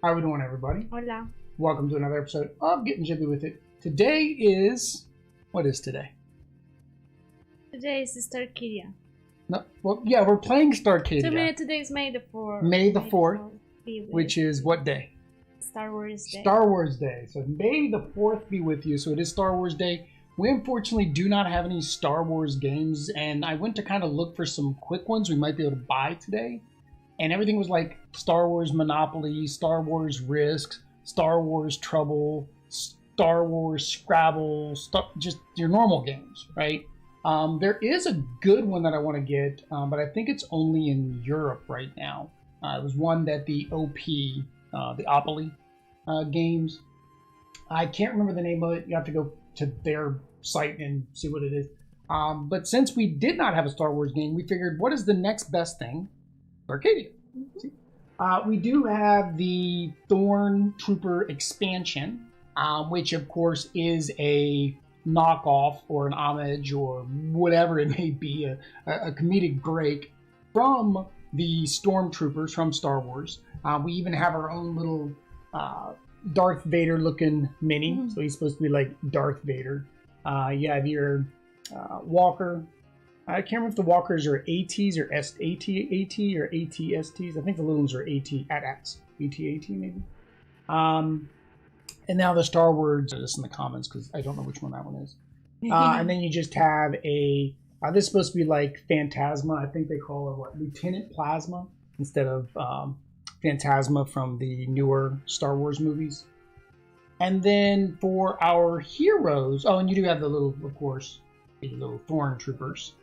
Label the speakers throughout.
Speaker 1: How we doing, everybody?
Speaker 2: Hola.
Speaker 1: Welcome to another episode of Getting Jippy with It. Today is... What is today?
Speaker 2: Today is Starcadia.
Speaker 1: No, well, yeah, we're playing Starcadia.
Speaker 2: Today is May the 4th.
Speaker 1: May the 4th, which is what day?
Speaker 2: Star Wars Day.
Speaker 1: Star Wars Day. So May the 4th be with you. So it is Star Wars Day. We unfortunately do not have any Star Wars games, and I went to kind of look for some quick ones we might be able to buy today. And everything was like Star Wars Monopoly, Star Wars Risk, Star Wars Trouble, Star Wars Scrabble, just your normal games, right? There is a good one that I want to get, but I think it's only in Europe right now. It was one that the OP, the Opoly games. I can't remember the name of it. You have to go to their site and see what it is. But since we did not have a Star Wars game, we figured, what is the next best thing? Arcadia. We do have the Thornetrooper expansion, which of course is a knockoff or an homage or whatever it may be, a comedic break from the Stormtroopers from Star Wars. We even have our own little Darth Vader looking mini, so he's supposed to be like Darth Vader. You have your Walker. I can't remember if the walkers are ATs or AT or ATSTs. I think the little ones are AT-ATs. AT-AT maybe. And now the Star Wars, this in the comments because I don't know which one that one is. And then you just have a, this is supposed to be like Phantasma. I think they call it what? Lieutenant Plasma instead of Phantasma from the newer Star Wars movies. And then for our heroes, oh, and you do have the little, of course, the little Thornetroopers.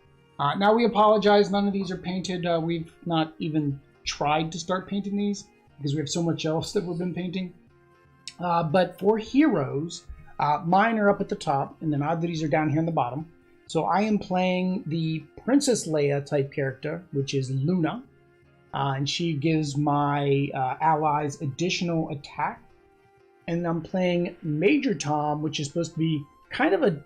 Speaker 1: Now we apologize, none of these are painted. We've not even tried to start painting these because we have so much else that we've been painting. But for heroes, mine are up at the top and then oddities are down here in the bottom. So I am playing the Princess Leia type character, which is Luna. And she gives my allies additional attack. And I'm playing Major Tom, which is supposed to be kind of a...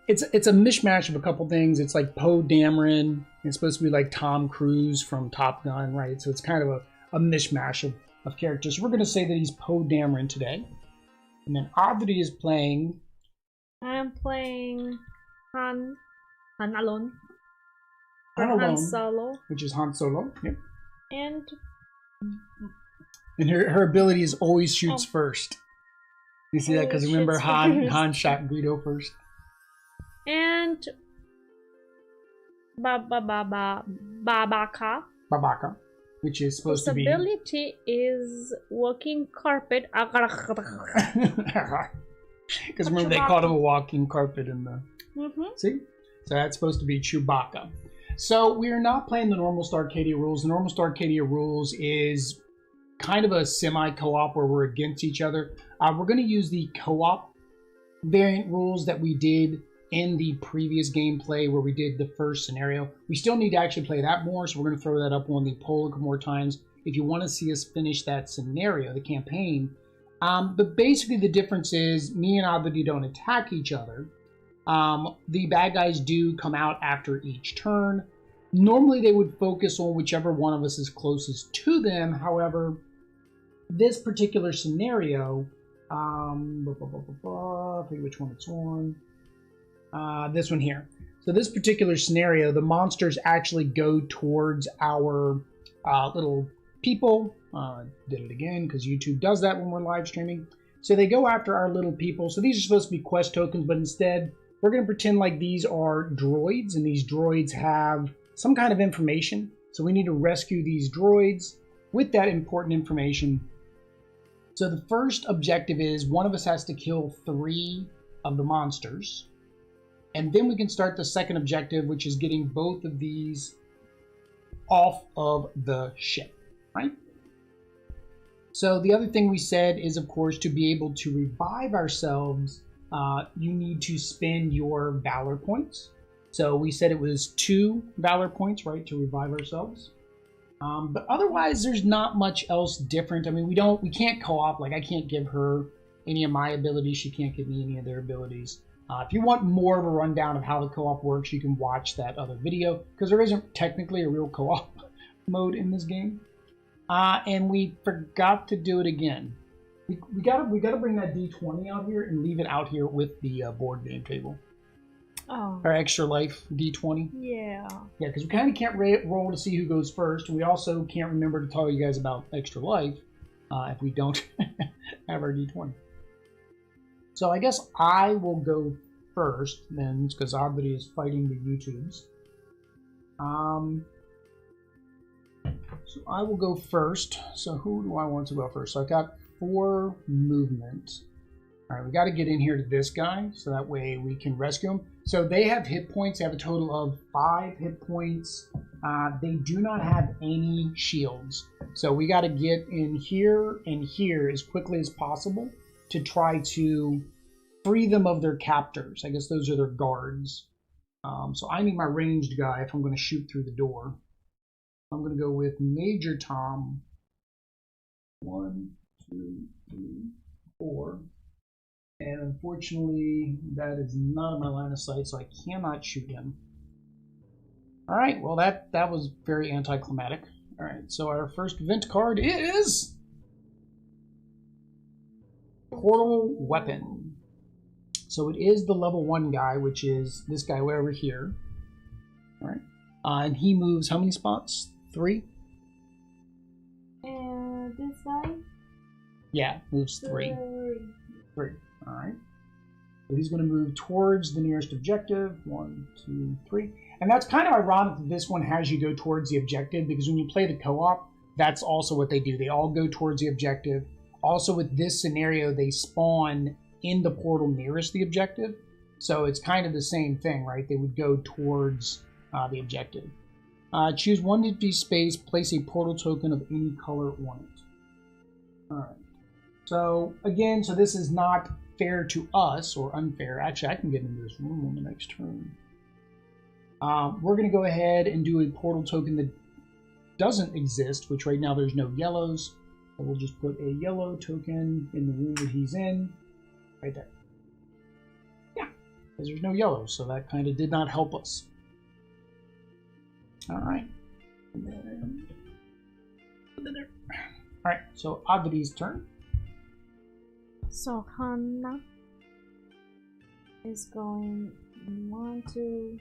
Speaker 1: It's a mishmash of a couple things. It's like Poe Dameron. It's supposed to be like Tom Cruise from Top Gun, right? So it's kind of a mishmash of characters. So we're going to say that he's Poe Dameron today. And then Oddity is playing...
Speaker 2: I'm playing Han alone.
Speaker 1: Han
Speaker 2: Solo.
Speaker 1: Which is Han Solo. Yep.
Speaker 2: And
Speaker 1: her ability is always shoots first. You see that? Because remember Han shot Greedo first.
Speaker 2: And Babaka.
Speaker 1: Babaka, which is supposed to be...
Speaker 2: His ability is walking carpet.
Speaker 1: Because remember they called him a walking carpet in the... See? So that's supposed to be Chewbacca. So we are not playing the normal Starcadia rules. The normal Starcadia rules is kind of a semi-co-op where we're against each other. We're going to use the co-op variant rules that we did in the previous gameplay where we did the first scenario. We still need to actually play that more, so we're going to throw that up on the poll a couple more times if you want to see us finish that scenario, the campaign. But basically the difference is me and Oddity don't attack each other. The bad guys do come out after each turn. Normally they would focus on whichever one of us is closest to them. However, this particular scenario, I forget which one it's on. This one here. So this particular scenario, the monsters actually go towards our little people. Did it again because YouTube does that when we're live streaming. So they go after our little people. So these are supposed to be quest tokens, but instead we're going to pretend like these are droids, and these droids have some kind of information. So we need to rescue these droids with that important information. So the first objective is one of us has to kill 3 of the monsters. And then we can start the second objective, which is getting both of these off of the ship, right? So the other thing we said is, of course, to be able to revive ourselves, you need to spend your Valor points. So we said it was 2 Valor points, right, to revive ourselves. But otherwise, there's not much else different. I mean, we can't co-op. Like, I can't give her any of my abilities. She can't give me any of their abilities. If you want more of a rundown of how the co-op works, you can watch that other video, because there isn't technically a real co-op mode in this game. And we forgot to do it again. We gotta bring that D20 out here and leave it out here with the board game table.
Speaker 2: Oh.
Speaker 1: Our extra life D20.
Speaker 2: Yeah.
Speaker 1: Yeah, because we kind of can't roll to see who goes first. We also can't remember to tell you guys about extra life if we don't have our D20. So I guess I will go first then, because Aubrey is fighting the YouTubes. So I will go first. So who do I want to go first? So I got 4 movement. All right, we got to get in here to this guy, so that way we can rescue him. So they have hit points. They have a total of 5 hit points. They do not have any shields. So we got to get in here and here as quickly as possible to try to free them of their captors. I guess those are their guards. So I need my ranged guy if I'm going to shoot through the door. I'm going to go with Major Tom. 1, 2, 3, 4. And unfortunately, that is not in my line of sight, so I cannot shoot him. All right, well, that was very anticlimactic. All right, so our first event card is Portal Weapon. So it is the level 1 guy, which is this guy way over here. All right, and he moves how many spots? 3?
Speaker 2: And this guy?
Speaker 1: Yeah, moves 3. 3. All right. So he's going to move towards the nearest objective. 1, 2, 3. And that's kind of ironic that this one has you go towards the objective, because when you play the co-op, that's also what they do. They all go towards the objective. Also, with this scenario, they spawn in the portal nearest the objective. So it's kind of the same thing, right? They would go towards the objective. Choose one empty space, place a portal token of any color on it. All right. So again, so this is not fair to us, or unfair. Actually, I can get into this room on the next turn. We're going to go ahead and do a portal token that doesn't exist, which right now there's no yellows. So we'll just put a yellow token in the room that he's in, right there. Yeah, because there's no yellows, so that kind of did not help us. All right. And then, there. All right, so Avadi's turn.
Speaker 2: So Hannah is going 1, 2.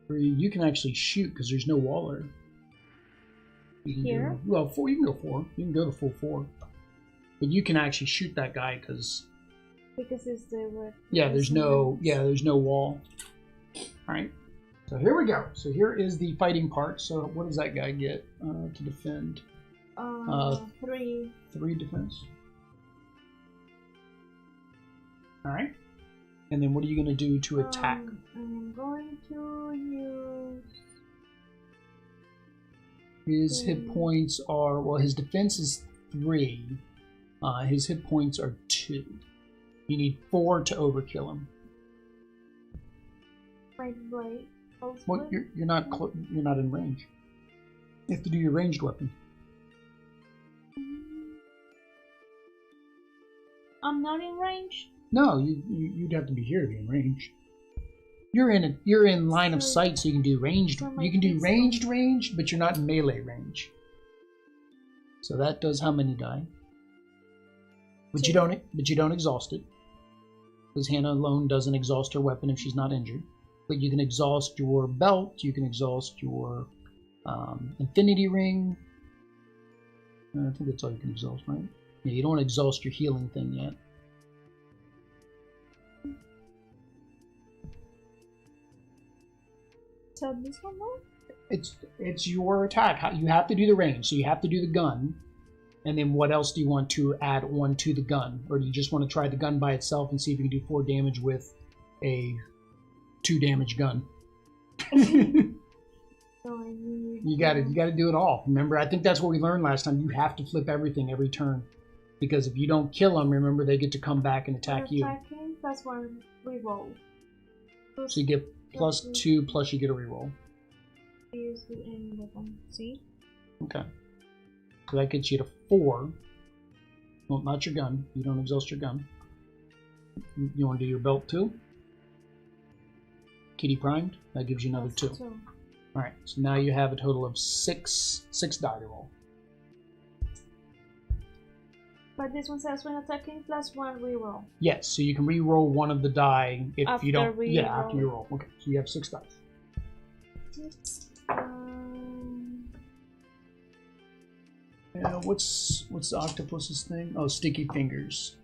Speaker 1: You can actually shoot because there's no waller.
Speaker 2: Here?
Speaker 1: Well, 4. You can go 4. You can go the full 4. But you can actually shoot that guy because
Speaker 2: it's the
Speaker 1: there's no wall. All right. So here we go. So here is the fighting part. So what does that guy get to defend?
Speaker 2: 3.
Speaker 1: 3 defense. All right. And then what are you going to do to attack?
Speaker 2: I'm going to use...
Speaker 1: His hit points are, well, his defense is 3. His hit points are 2. You need 4 to overkill him.
Speaker 2: Right.
Speaker 1: Well, you're not in range. You have to do your ranged weapon.
Speaker 2: I'm not in range?
Speaker 1: No, you'd have to be here to be in range. You're in line of sight, so you can do ranged. You can do ranged, but you're not in melee range. So that does how many die? But you don't exhaust it, because Hannah alone doesn't exhaust her weapon if she's not injured. But you can exhaust your belt. You can exhaust your infinity ring. I think that's all you can exhaust, right? Yeah, you don't exhaust your healing thing yet.
Speaker 2: So this one, no?
Speaker 1: It's your attack. You have to do the range, so you have to do the gun. And then what else do you want to add on to the gun? Or do you just want to try the gun by itself and see if you can do 4 damage with a 2 damage gun? You gotta do it all. Remember, I think that's what we learned last time. You have to flip everything every turn. Because if you don't kill them, remember, they get to come back and attack you.
Speaker 2: Attacking, that's one reroll.
Speaker 1: So you get +2, plus you get a reroll.
Speaker 2: Use the any weapon. See?
Speaker 1: Okay. So that gets you to 4. Well, not your gun. You don't exhaust your gun. You want to do your belt too? Kitty primed. That gives you another 2. Alright, so now you have a total of 6 die to roll.
Speaker 2: But this one says when attacking +1 reroll.
Speaker 1: Yes, so you can re-roll one of the die if
Speaker 2: After
Speaker 1: you don't.
Speaker 2: we
Speaker 1: Yeah,
Speaker 2: roll.
Speaker 1: after you roll. Okay, so you have 6 dice. What's the octopus's thing? Oh, sticky fingers.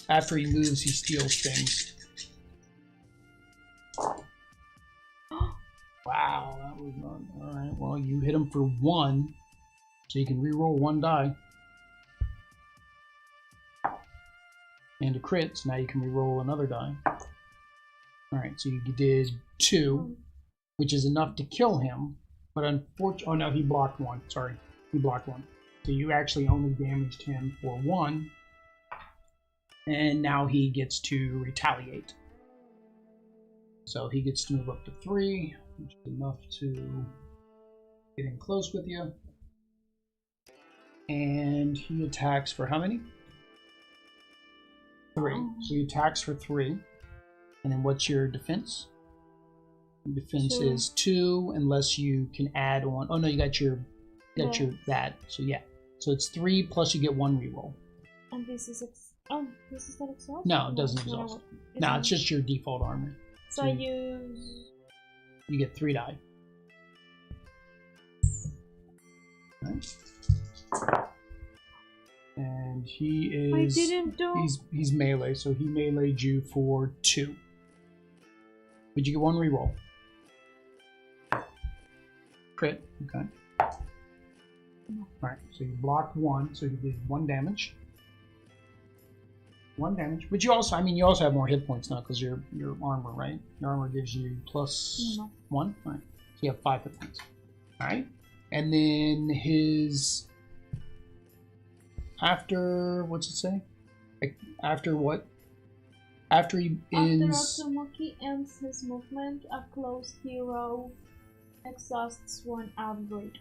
Speaker 1: After he moves, he steals things. Wow, that was not all right. Well, you hit him for 1, so you can re-roll 1 die. And a crit, so now you can re-roll another die. All right, so you did 2, which is enough to kill him. But unfortunately, oh no, he blocked 1. Sorry, he blocked 1. So you actually only damaged him for 1, and now he gets to retaliate. So he gets to move up to 3, which is enough to get in close with you. And he attacks for how many? 3. So he attacks for 3. And then what's your defense? Defense
Speaker 2: 2.
Speaker 1: is 2, unless you can add on. Oh no, you got your that. So yeah. So it's 3 plus you get 1 reroll.
Speaker 2: And this is this is not exhaust?
Speaker 1: No, it doesn't exhaust. No, it's just your default armor.
Speaker 2: So I use.
Speaker 1: You get 3 die. Right. And he is.
Speaker 2: I didn't do.
Speaker 1: He's melee, so he meleeed you for 2. But you get 1 reroll. Crit. Okay. Alright, so you blocked 1, so you did 1 damage. 1 damage. But you also, you also have more hit points now because your armor, right? Your armor gives you plus 1. Alright. So you have 5 hit points. Alright. And then his after what's it say? After what? After he ends.
Speaker 2: After Otsumaki ends his movement, a close hero exhausts 1 upgrade.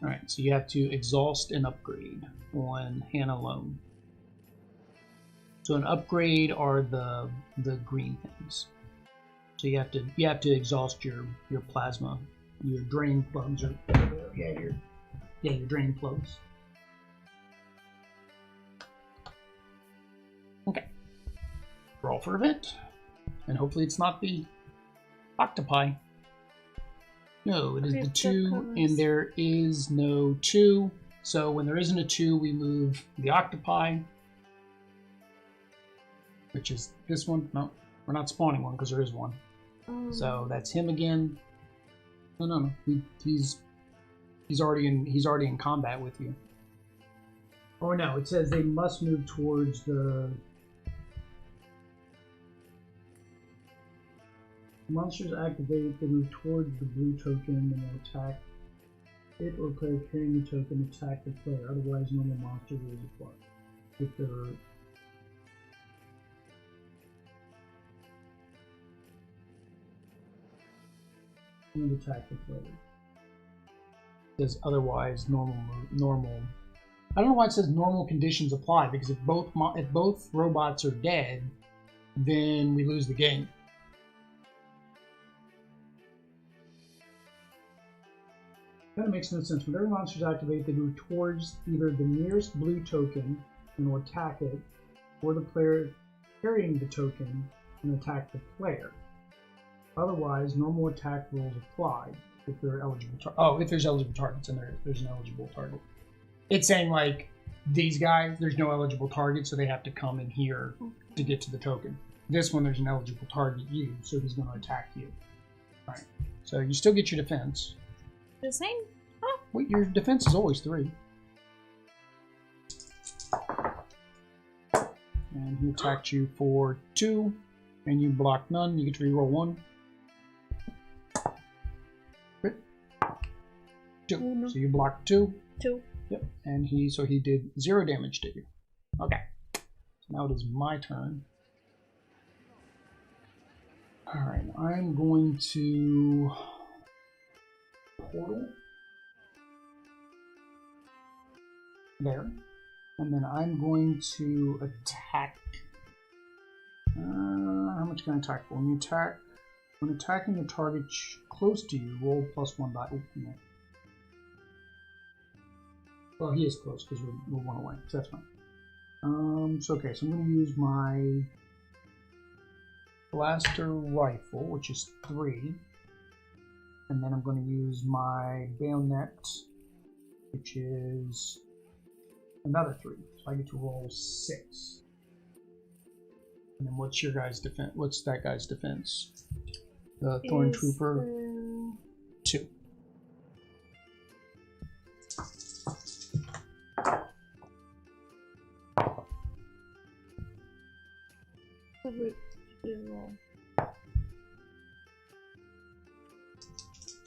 Speaker 1: Alright, so you have to exhaust an upgrade on Han alone. So an upgrade are the green things. So you have to exhaust your plasma, your drain plugs, or your drain plugs. Okay. Roll for event, and hopefully it's not the octopi. No, it is the 2, and there is no 2. So when there isn't a 2, we move the octopi, which is this one. No, we're not spawning one because there is one. So that's him again. No. He's already in combat with you. Or no, it says they must move towards the. Monsters activate, they move towards the blue token and will attack it or player carrying the token attack the player. Otherwise, normal monster rules apply. If they're and attack the player. It says otherwise normal. I don't know why it says normal conditions apply, because if both robots are dead, then we lose the game. That makes no sense. Whenever monsters activate, they move towards either the nearest blue token and will attack it, or the player carrying the token and attack the player. Otherwise, normal attack rules apply if there are eligible if there's eligible targets, and there's an eligible target. It's saying like these guys, there's no eligible target, so they have to come in here to get to the token. This one, there's an eligible target, you, so he's going to attack you. All right. So you still get your defense.
Speaker 2: The same?
Speaker 1: Wait, your defense is always 3. And he attacked you for 2, and you blocked none. You get to reroll 1. Crit. 2. No. So you blocked 2.
Speaker 2: 2.
Speaker 1: Yep. And he did 0 damage to you. Okay. So now it is my turn. Alright, I'm going to portal there, and then I'm going to attack. How much can I attack for? When attacking a target close to you, roll +1 die. Oh, no. Well, he is close because we're one away, so that's fine. So okay, so I'm going to use my blaster rifle, which is 3. And then I'm going to use my bayonet, which is another 3. So I get to roll 6. And then what's your guy's defense? What's that guy's defense? The Thornetrooper 2.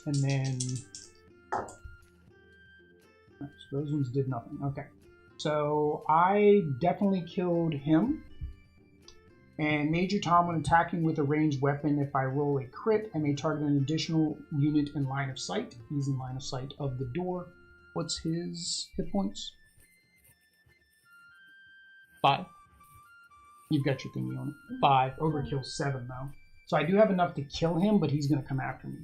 Speaker 1: And then so those ones did nothing. Okay, so I definitely killed him. And Major Tom, when attacking with a ranged weapon, if I roll a crit, I may target an additional unit in line of sight. He's in line of sight of the door. What's his hit points? 5. You've got your thingy on it. 5. Overkill 7 though. So I do have enough to kill him, but he's going to come after me.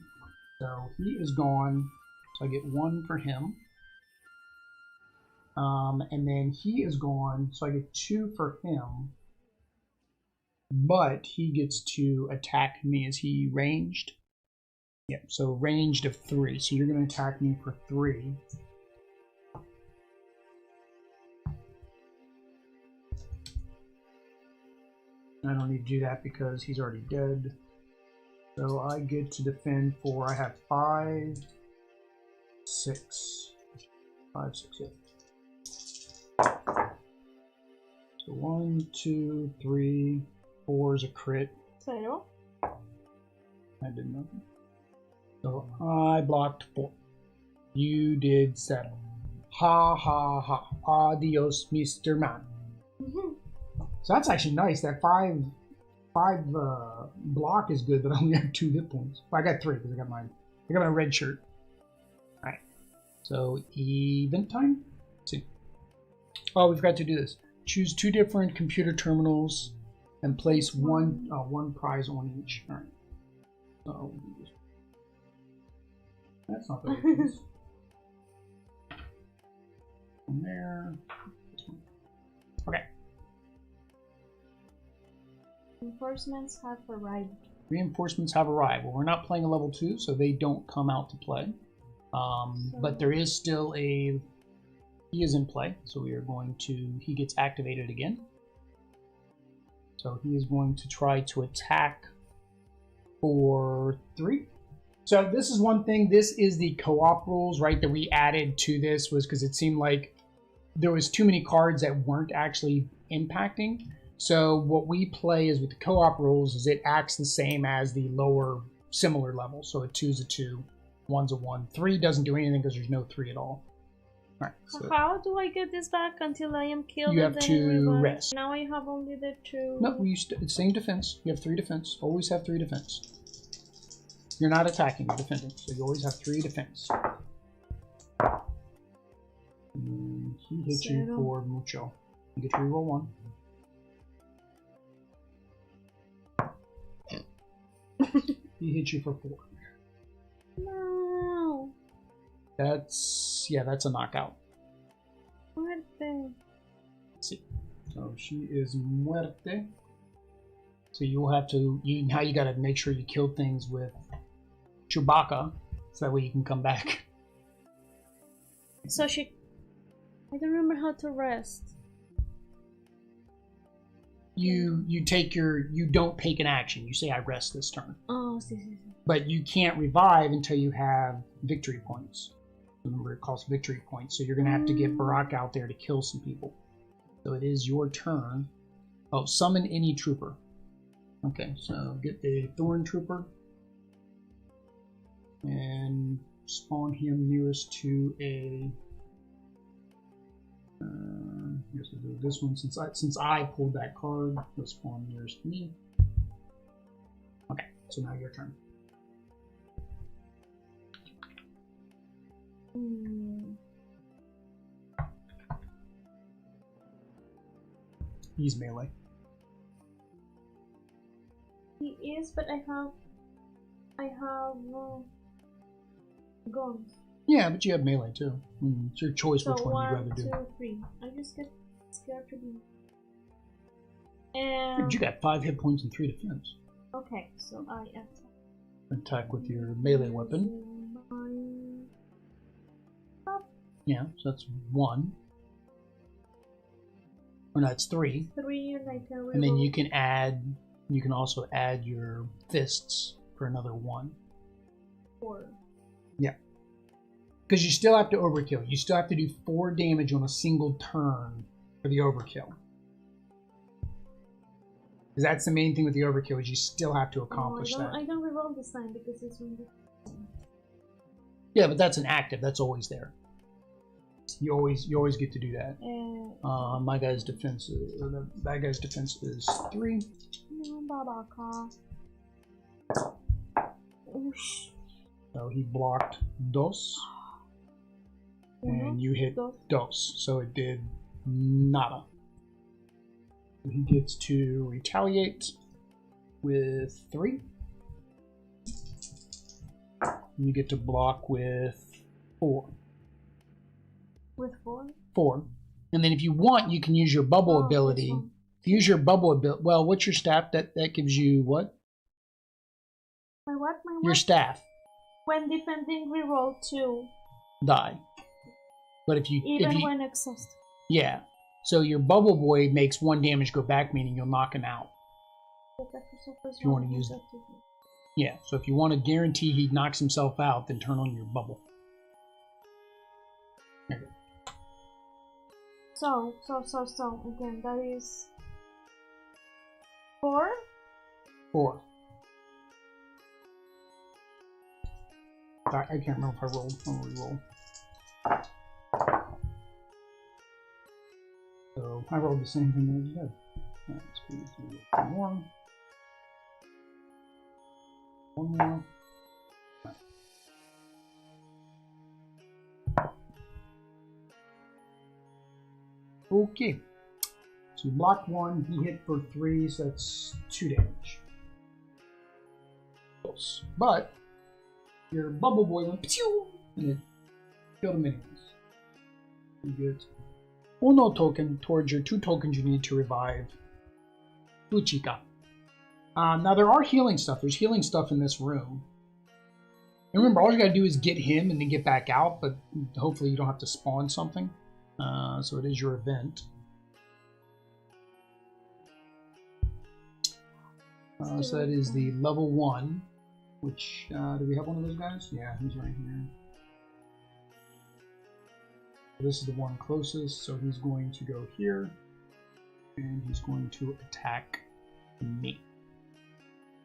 Speaker 1: So he is gone. So I get 1 for him. And then he is gone. So I get 2 for him. But he gets to attack me. Is he ranged? Yep, so ranged of 3. So you're going to attack me for 3. I don't need to do that because he's already dead. So I get to defend for, I have 5, 6. 5, 6, yeah. So 1, 2, 3, 4 is a crit.
Speaker 2: Zero.
Speaker 1: I did nothing. So I blocked 4. You did 7. Ha ha ha. Adios, Mr. Man. So that's actually nice. That 5 block is good, but I only have 2 hit points. Well, I got 3 because I got my red shirt. Alright. So event time? Let's see. Oh, we forgot to do this. Choose 2 different computer terminals and place one prize on each. Alright. So that's not the way it is. From there. Okay.
Speaker 2: Reinforcements have arrived.
Speaker 1: Reinforcements have arrived. Well, we're not playing a level 2, so they don't come out to play. But there is still he is in play, so we are going to, he gets activated again. So he is going to try to attack for 3. So this is one thing, this is the co-op rules, right, that we added to this, was because it seemed like there was too many cards that weren't actually impacting. So what we play is with the co-op rules is it acts the same as the lower similar level. So a 2's a 2, 1's a 1. 3 doesn't do anything because there's no 3 at all. All right, so
Speaker 2: how do I get this back until I am killed?
Speaker 1: you have to rest.
Speaker 2: Now I have only the 2.
Speaker 1: No, it's same defense. You have 3 defense. Always have 3 defense. You're not attacking, you're defending. So you always have 3 defense. And he hit you for mucho. You get to reroll 1. He hit you for 4.
Speaker 2: No.
Speaker 1: That's a knockout.
Speaker 2: Muerte.
Speaker 1: Let's see. So she is muerte. So you'll have to now you gotta make sure you kill things with Chewbacca, so that way you can come back.
Speaker 2: So I don't remember how to rest.
Speaker 1: You don't take an action. You say I rest this turn.
Speaker 2: Oh, see.
Speaker 1: But you can't revive until you have victory points. Remember, it calls victory points. So you're gonna have to get Barack out there to kill some people. So it is your turn. Oh, summon any trooper. Okay, so get the Thornetrooper and spawn him nearest to a. Here's to do this one since I pulled that card. Let's spawn nearest to me. Okay, so now your turn. He's melee.
Speaker 2: He is, but I have guns.
Speaker 1: Yeah, but you have melee too. It's your choice
Speaker 2: So
Speaker 1: which one you'd rather
Speaker 2: 1,
Speaker 1: do.
Speaker 2: 2, 3. I just get scared to be. And
Speaker 1: But you got 5 hit points and 3 defense.
Speaker 2: okay, so I
Speaker 1: Attack with your melee weapon. Yeah, so that's 1. Or no, it's 3.
Speaker 2: 3, and I can.
Speaker 1: And then you can add. You can also add your fists for another 1.
Speaker 2: 4.
Speaker 1: Yeah. Because you still have to overkill. You still have to do 4 damage on a single turn for the overkill. Because that's the main thing with the overkill, is you still have to accomplish that.
Speaker 2: I don't reroll this time because it's really.
Speaker 1: Yeah, but that's an active. That's always there. You always get to do that. My guy's defense is, or the bad guy's defense is 3. So he blocked dos, and you hit dos, so it did nada. He gets to retaliate with 3. You get to block with 4.
Speaker 2: With 4?
Speaker 1: 4. And then if you want, you can use your bubble ability. If you use your bubble ability, well, what's your staff? That gives you what?
Speaker 2: My what? My what?
Speaker 1: Your staff.
Speaker 2: When defending, reroll 2.
Speaker 1: Die. But if you
Speaker 2: when exhausted.
Speaker 1: Yeah. So your bubble boy makes 1 damage go back, meaning you'll knock him out. If you want to use it. Yeah. So if you want to guarantee he knocks himself out, then turn on your bubble. Okay.
Speaker 2: So again, that is 4.
Speaker 1: 4. I can't remember if I rolled. I'll re-roll. So I rolled the same thing that you did. Alright, let's do 1 more. 1 more. Right. Okay. So you blocked 1, he hit for 3, so that's 2 damage. Close. But your bubble boy went pew, and it killed him anyways. You get 1 token towards your 2 tokens you need to revive Uchika. Now there are healing stuff. There's healing stuff in this room. And remember, all you gotta do is get him and then get back out, but hopefully you don't have to spawn something. So it is your event. So that is the level 1, which, do we have one of those guys? Yeah, he's right here. This is the one closest, so he's going to go here, and he's going to attack me.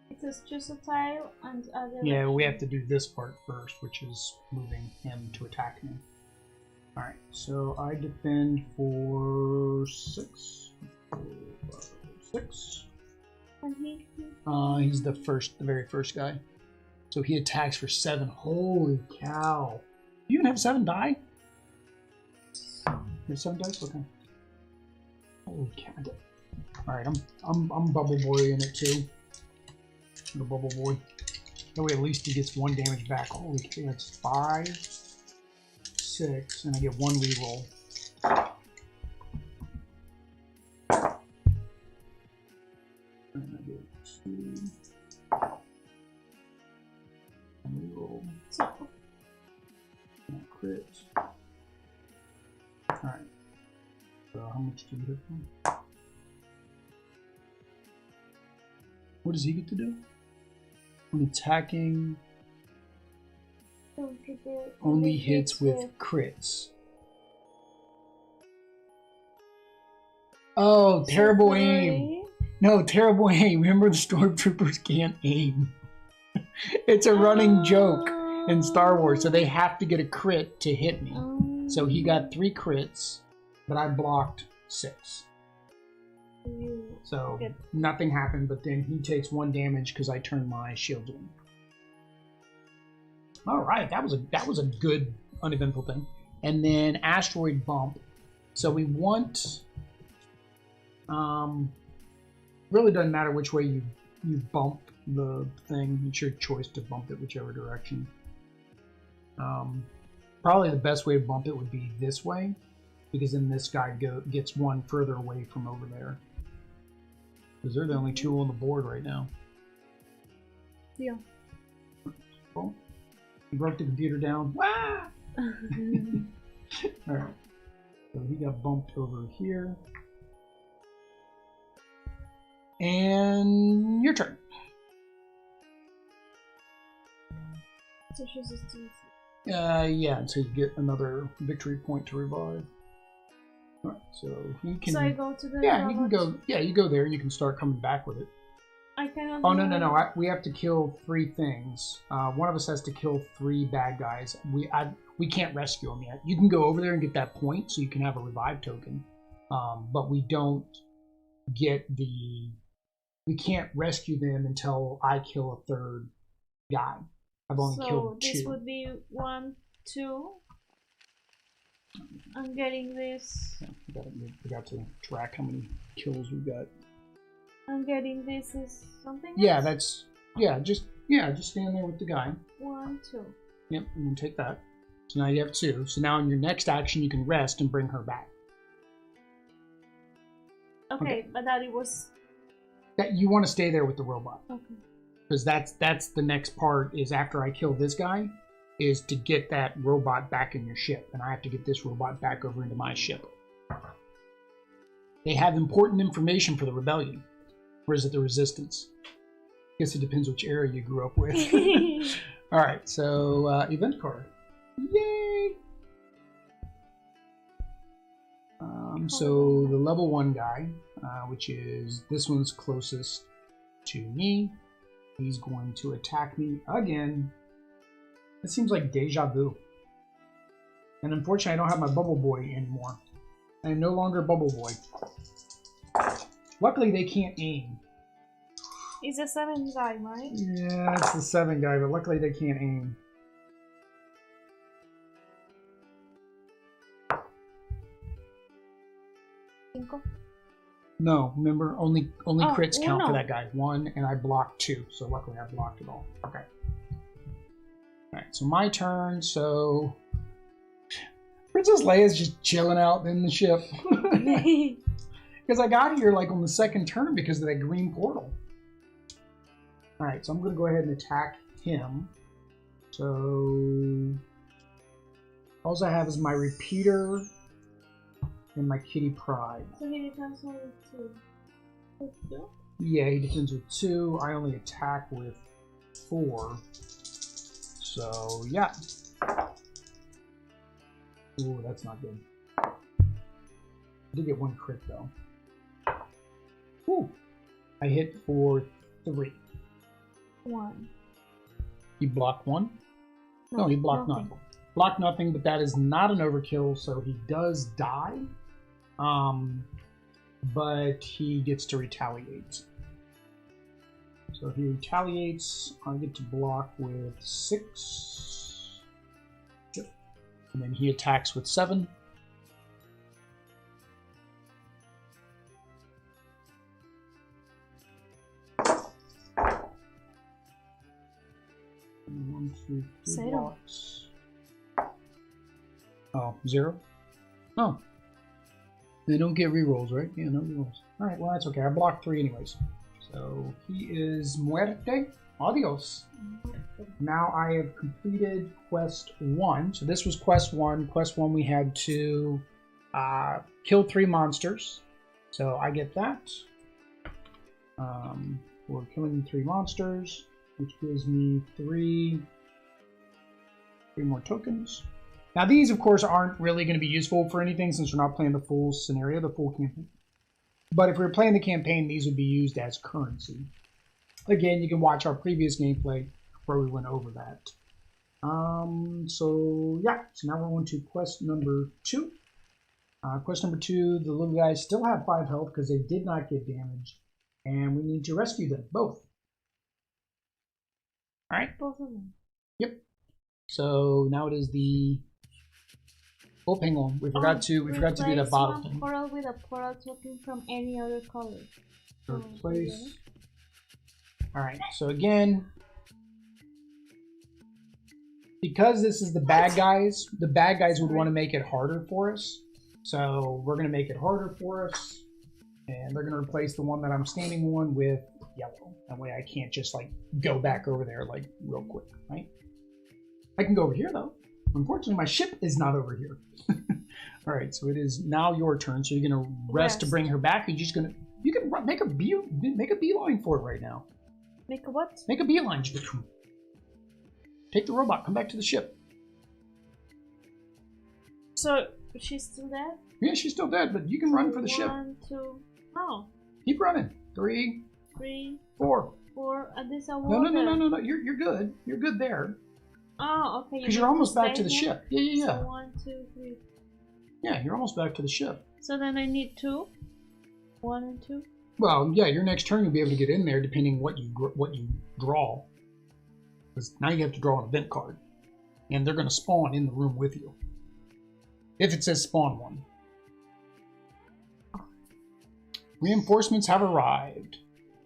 Speaker 2: It says choose a tile and other.
Speaker 1: Yeah, we have to do this part first, which is moving him to attack me. Alright, so I defend for 6. 6.
Speaker 2: And
Speaker 1: he's the very first guy. So he attacks for 7. Holy cow. Do you even have 7 die? You have 7 dice? Okay. Holy cow. Alright, I'm bubble boy in it too. The bubble boy. That way at least he gets 1 damage back. Holy cow, that's 5, 6, and I get 1 reroll. And I get 2. Reroll. And I crit. Alright. So how much do you hit from? What does he get to do? When attacking, only hits with crits. Oh, terrible aim. No, terrible aim. Remember, the Stormtroopers can't aim. It's a running joke in Star Wars, so they have to get a crit to hit me. So he got 3 crits, but I blocked 6. So nothing happened, but then he takes 1 damage because I turned my shield on. All right, that was a good uneventful thing. And then asteroid bump. So we want. Really doesn't matter which way you bump the thing. It's your choice to bump it whichever direction. Probably the best way to bump it would be this way, because then this guy gets one further away from over there. Because they're the only two on the board right now.
Speaker 2: Yeah.
Speaker 1: Well, he broke the computer down. Wah! Alright. So he got bumped over here. And your turn.
Speaker 2: Social systems.
Speaker 1: Yeah, until you get another victory point to revive. Alright, so you can.
Speaker 2: So I go to the.
Speaker 1: Yeah,
Speaker 2: robot.
Speaker 1: you can go. Yeah, you go there and you can start coming back with it.
Speaker 2: I cannot.
Speaker 1: Oh no! We have to kill 3 things. One of us has to kill 3 bad guys. We can't rescue them yet. You can go over there and get that point, so you can have a revive token. But we don't get the. We can't rescue them until I kill a 3rd guy. I've only killed 2.
Speaker 2: So this would be 1, 2. I'm getting this.
Speaker 1: Yeah, we got to track how many kills we got.
Speaker 2: I'm getting this is something.
Speaker 1: Yeah,
Speaker 2: else?
Speaker 1: that's just stand there with the guy.
Speaker 2: 1, 2.
Speaker 1: Yep, and then take that. So now you have 2. So now in your next action, you can rest and bring her back.
Speaker 2: Okay, but that it was.
Speaker 1: That you want to stay there with the robot.
Speaker 2: Okay.
Speaker 1: Because that's the next part is after I kill this guy, is to get that robot back in your ship, and I have to get this robot back over into my ship. They have important information for the rebellion, or is it the resistance? I guess it depends which era you grew up with. All right, so event card, yay! So the level 1 guy, which is this one's closest to me. He's going to attack me again. It seems like deja vu. And unfortunately, I don't have my Bubble Boy anymore. I am no longer Bubble Boy. Luckily, they can't aim.
Speaker 2: It's a 7 guy, right?
Speaker 1: Yeah, it's the 7 guy, but luckily they can't aim.
Speaker 2: Cinco?
Speaker 1: No, remember, only crits count for
Speaker 2: uno.
Speaker 1: that guy. 1, and I blocked 2, so luckily I blocked it all. Okay. Alright, so my turn, so... Princess Leia's just chilling out in the ship. Because I got here like on the 2nd turn because of that green portal. Alright, so I'm going to go ahead and attack him. So... all I have is my repeater and my Kitty Pride.
Speaker 2: So he defends only 2. With 2?
Speaker 1: Yeah, he defends with 2. I only attack with 4. So, yeah. Ooh, that's not good. I did get 1 crit, though. Ooh. I hit for 3.
Speaker 2: 1.
Speaker 1: He blocked 1? No, he blocked nothing. Blocked nothing, but that is not an overkill, so he does die. But he gets to retaliate. So if he retaliates, I get to block with 6. Yep. And then he attacks with 7. And 1, 2, 3
Speaker 2: Zero.
Speaker 1: blocks. Oh, 0? Oh. They don't get rerolls, right? Yeah, no rerolls. Alright, well that's okay. I blocked 3 anyways. So he is muerte. Adios. Now I have completed quest 1. So this was quest 1. Quest 1 we had to kill 3 monsters. So I get that. For killing 3 monsters, which gives me 3 more tokens. Now these, of course, aren't really going to be useful for anything since we're not playing the full scenario, the full campaign. But if we were playing the campaign, these would be used as currency. Again, you can watch our previous gameplay where we went over that. So yeah, so now we're on to quest number 2. Quest number 2, the little guys still have 5 health because they did not get damaged. And we need to rescue them, both. Alright?
Speaker 2: Both of them.
Speaker 1: Yep. So now it is the... Oh, hang on. We forgot to do that bottle thing.
Speaker 2: Portal with a portal token from any other color.
Speaker 1: Replace. Alright, so again... Because this is the bad guys would want to make it harder for us. So we're going to make it harder for us. And they're going to replace the one that I'm standing on with yellow. That way I can't just like go back over there like real quick, right? I can go over here though. Unfortunately, my ship is not over here. All right, so it is now your turn. So you're going to rest to bring her back. You're just going to, you can make a beeline for it right now.
Speaker 2: Make a what?
Speaker 1: Make a beeline. Take the robot. Come back to the ship.
Speaker 2: So she's still dead?
Speaker 1: Yeah, she's still dead, but you can run for the ship.
Speaker 2: 1, 2. Oh.
Speaker 1: Keep running. 3, 4.
Speaker 2: 4. This a
Speaker 1: No. You're good. You're good there.
Speaker 2: Oh, okay.
Speaker 1: Because you're almost back to the ship. Yeah.
Speaker 2: So 1, 2, 3.
Speaker 1: Yeah, you're almost back to the ship.
Speaker 2: So then I need 2. 1 and 2.
Speaker 1: Well, yeah, your next turn you'll be able to get in there depending what you draw. Because now you have to draw an event card, and they're going to spawn in the room with you. If it says spawn one. Reinforcements have arrived.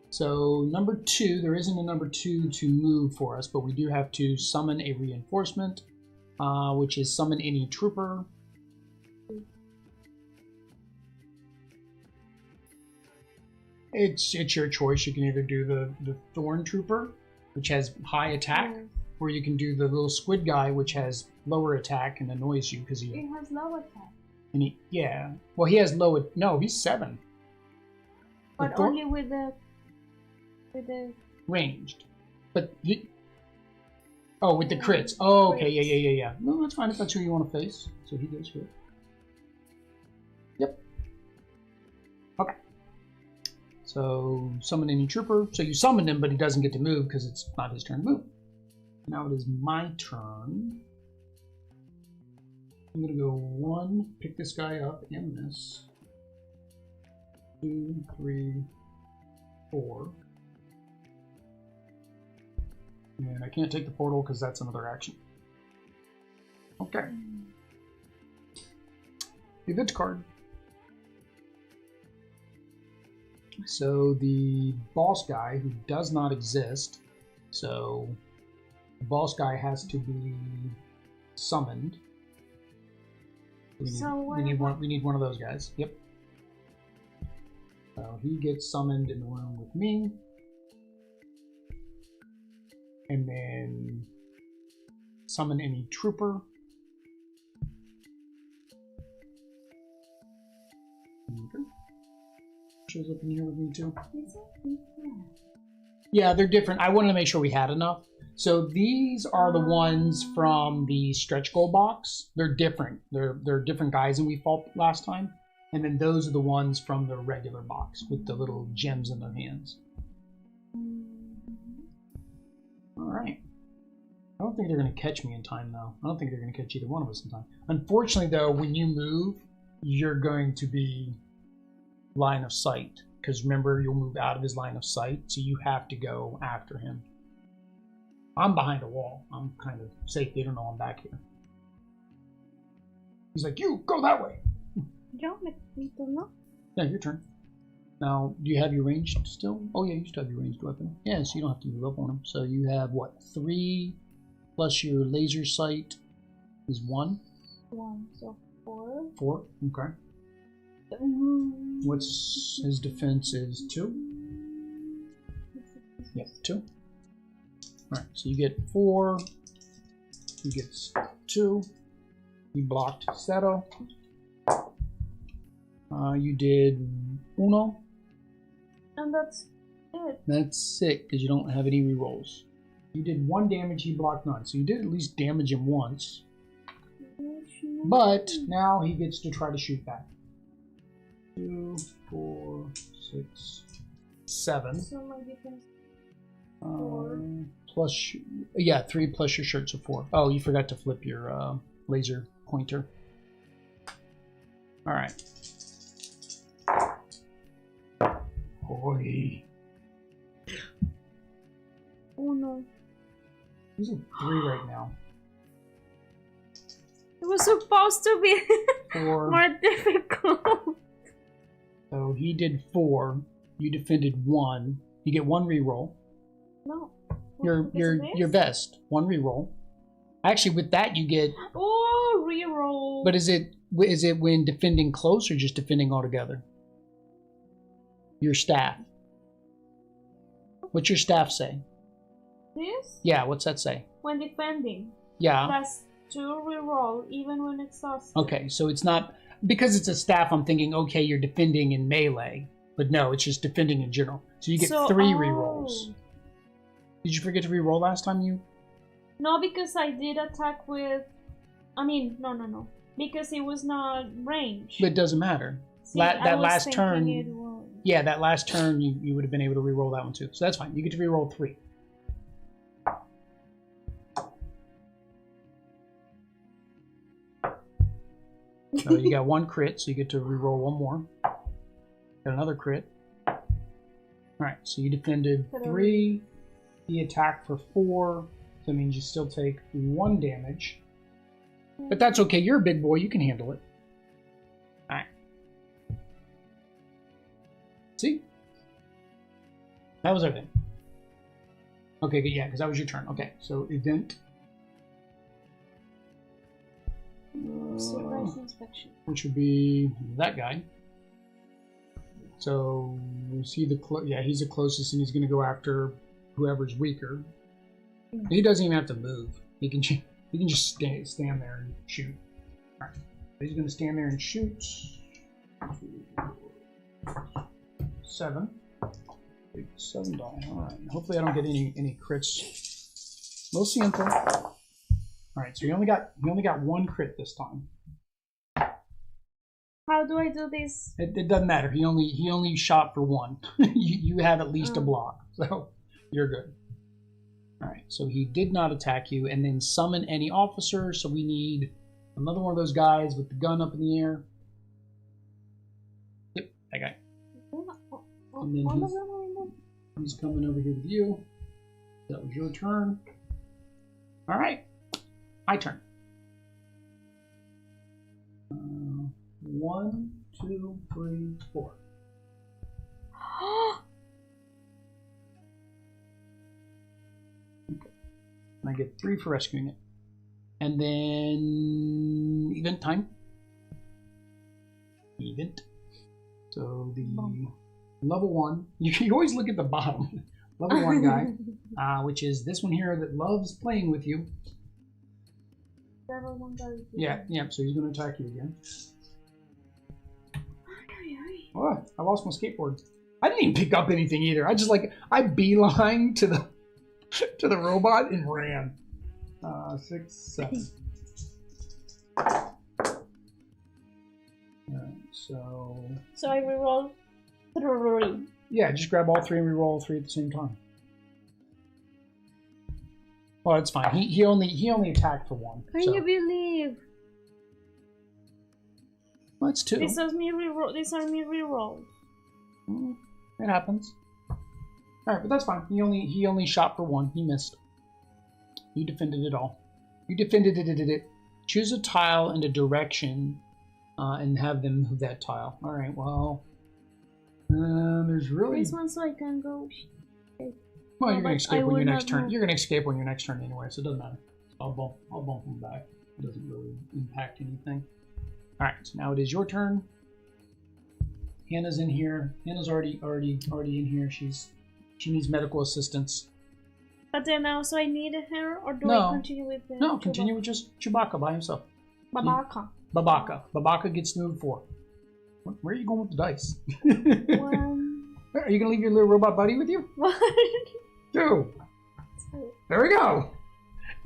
Speaker 1: So number 2, there isn't a number 2 to move for us, but we do have to summon a reinforcement, which is summon any trooper. It's your choice. You can either do the Thornetrooper, which has high attack, or you can do the little squid guy, which has lower attack and annoys you because
Speaker 2: he has low attack.
Speaker 1: And he has low. No, he's 7.
Speaker 2: But only with the
Speaker 1: ranged. But with the crits. Oh, okay, yeah. No, that's fine if that's who you want to face. So he goes here. Yep. Okay. So summon any trooper. So you summoned him, but he doesn't get to move because it's not his turn to move. Now it is my turn. I'm gonna go 1, pick this guy up and this. 2, 3, 4. And I can't take the portal because that's another action. Okay. The event card. So the boss guy, who does not exist, so the boss guy has to be summoned. We need one of those guys. Yep. So he gets summoned in the room with me. And then summon any trooper. Okay. Shows up in here with me too. Yeah, they're different. I wanted to make sure we had enough. So these are the ones from the stretch goal box. They're different. They're different guys than we fought last time. And then those are the ones from the regular box with the little gems in their hands. Alright. I don't think they're going to catch me in time, though. I don't think they're going to catch either one of us in time. Unfortunately, though, when you move, you're going to be line of sight. Because remember, you'll move out of his line of sight, so you have to go after him. I'm behind a wall. I'm kind of safe. They don't know I'm back here. He's like, you, go that way. Yeah, your turn. Now, do you have your ranged still? Oh, yeah, you still have your ranged weapon. Yeah, so you don't have to move up on him. So you have, what, 3 plus your laser sight is 1?
Speaker 2: 1, so 4.
Speaker 1: 4, okay. What's his defense is 2? Yep, 2. Alright, so you get 4. He gets 2. You blocked Seto. You did 1.
Speaker 2: And that's it.
Speaker 1: That's it, because you don't have any rerolls. You did 1 damage, he blocked none. So you did at least damage him once. But now he gets to try to shoot back. 2, 4, 6, 7.
Speaker 2: So my defense 4.
Speaker 1: Plus, yeah, 3 plus your shirt, so 4. Oh, you forgot to flip your laser pointer. All right. Boy.
Speaker 2: 1.
Speaker 1: He's a 3 right now.
Speaker 2: It was supposed to be
Speaker 1: 4.
Speaker 2: more difficult.
Speaker 1: So he did 4. You defended 1. You get 1 reroll.
Speaker 2: No.
Speaker 1: Your best. 1 reroll. Actually, with that you get.
Speaker 2: Oh, reroll.
Speaker 1: But is it when defending close or just defending altogether? Your staff. What's your staff say?
Speaker 2: This?
Speaker 1: Yeah, what's that say?
Speaker 2: When defending.
Speaker 1: Yeah.
Speaker 2: +2 reroll, even when exhausted.
Speaker 1: Okay, so it's not because it's a staff. I'm thinking, okay, you're defending in melee, but no, it's just defending in general. So you get 3 rerolls. Did you forget to reroll last time you?
Speaker 2: No, because I did attack with. I mean, no. Because it was not range.
Speaker 1: But it doesn't matter.
Speaker 2: See,
Speaker 1: that last turn.
Speaker 2: Yeah,
Speaker 1: that last turn you would have been able to reroll that one too. So that's fine. You get to reroll 3. So you got 1 crit, so you get to reroll 1 more. Got another crit. All right, so you defended 3. He attacked for 4. So that means you still take 1 damage. But that's okay. You're a big boy. You can handle it. All right. See? That was everything. Okay, good. Yeah, because that was your turn. Okay, so event.
Speaker 2: Surprise inspection.
Speaker 1: Which would be that guy. So you see yeah, he's the closest, and he's going to go after whoever's weaker. He doesn't even have to move. He can just stand there and shoot. All right. He's going to stand there and shoot. 7. 7 die. All right. Hopefully I don't get any crits. Lo siento. All right. So he only got 1 crit this time.
Speaker 2: How do I do this?
Speaker 1: It doesn't matter. He only shot for 1. you have at least a block, so you're good. All right. So he did not attack you, and then summon any officer. So we need another one of those guys with the gun up in the air. Yep, that guy. And then he's coming over here with you. That was your turn. All right, my turn. 1, 2, 3, 4. Okay. And I get 3 for rescuing it. And then event time. Event. So the level 1. You always look at the bottom. Level 1 guy, which is this one here that loves playing with you.
Speaker 2: Level 1 guy.
Speaker 1: Yeah. So he's going to attack you again. Oh, I lost my skateboard. I didn't even pick up anything either. I beeline to the robot and ran. 6, 7. So
Speaker 2: I reroll 3.
Speaker 1: Yeah, just grab all 3 and reroll 3 at the same time. Well, it's fine. He only attacked for 1.
Speaker 2: Can you believe?
Speaker 1: Well, it's 2.
Speaker 2: These are me rerolls.
Speaker 1: It happens. All right, but that's fine. He only shot for 1. He missed. You defended it all. You defended it. Choose a tile and a direction, and have them move that tile. All right. Well, there's really
Speaker 2: this one, so I can go.
Speaker 1: Well, you're gonna escape on your next turn. You're gonna escape on your next turn anyway, so it doesn't matter. I'll bump him back. It doesn't really impact anything. All right. So now it is your turn. Hannah's in here. Hannah's already in here. She needs medical assistance.
Speaker 2: But then also I need her, or do I continue with the
Speaker 1: No, continue with just Chewbacca by himself.
Speaker 2: Babaka
Speaker 1: gets to move 4. Where are you going with the dice?
Speaker 2: 1.
Speaker 1: Are you gonna leave your little robot buddy with you?
Speaker 2: 1.
Speaker 1: 2. There we go.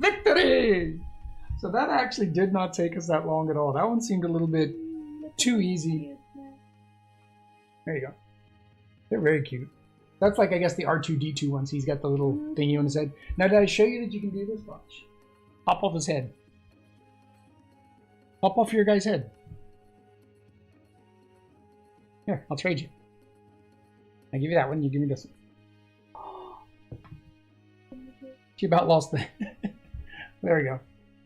Speaker 1: Victory! So that actually did not take us that long at all. That one seemed a little bit too easy. There you go. They're very cute. That's like, I guess, the R2-D2 ones. He's got the little thingy on his head. Now, did I show you that you can do this? Watch. Pop off his head. Pop off your guy's head. Here, I'll trade you. I give you that one, you give me this one. She about lost the... There we go.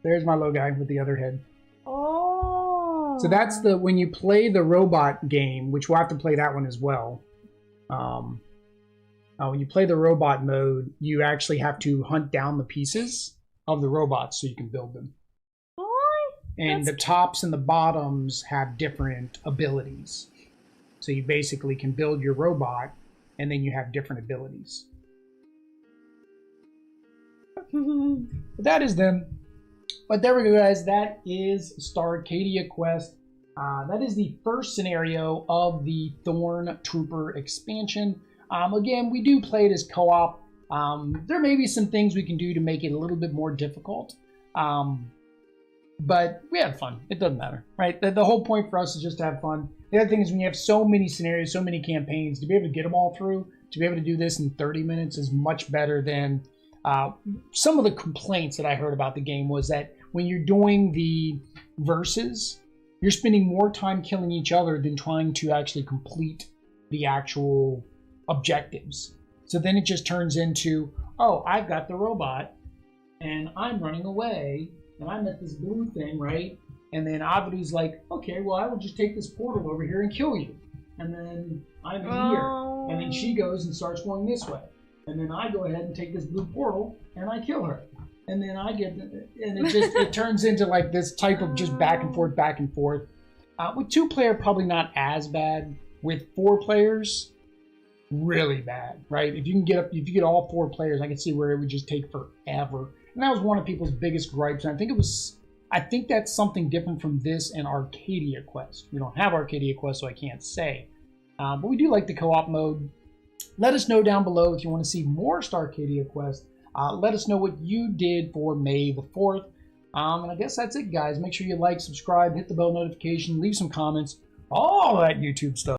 Speaker 1: There's my low guy with the other head.
Speaker 2: Oh.
Speaker 1: So that's when you play the robot game, which we'll have to play that one as well. When you play the robot mode, you actually have to hunt down the pieces. of the robots so you can build them.
Speaker 2: What?
Speaker 1: And the tops and the bottoms have different abilities. So you basically can build your robot, and then you have different abilities. But that is them. But there we go, guys. That is Starcadia Quest. That is the first scenario of the Thornetrooper expansion. Again, we do play it as co-op. There may be some things we can do to make it a little bit more difficult. But we have fun. It doesn't matter, right? The whole point for us is just to have fun. The other thing is when you have so many scenarios, so many campaigns, to be able to get them all through, to be able to do this in 30 minutes is much better than some of the complaints that I heard about the game was that when you're doing the verses, you're spending more time killing each other than trying to actually complete the actual objectives. So then it just turns into, oh, I've got the robot and I'm running away and I'm at this blue thing, right? And then Avidu's like, okay, well, I will just take this portal over here and kill you. And then I'm here. And then she goes and starts going this way. And then I go ahead and take this blue portal and I kill her. And then I get, and it turns into like this type of just back and forth, back and forth. With 2-player, probably not as bad. With 4 players, really bad, right? If you get all 4 players, I can see where it would just take forever. And that was one of people's biggest gripes. And I think that's something different from this and Arcadia Quest. We don't have Arcadia Quest, so I can't say. But we do like the co-op mode. Let us know down below if you want to see more Starcadia Quest. Let us know what you did for May the 4th. And I guess that's it, guys. Make sure you like, subscribe, hit the bell notification, leave some comments, all that YouTube stuff.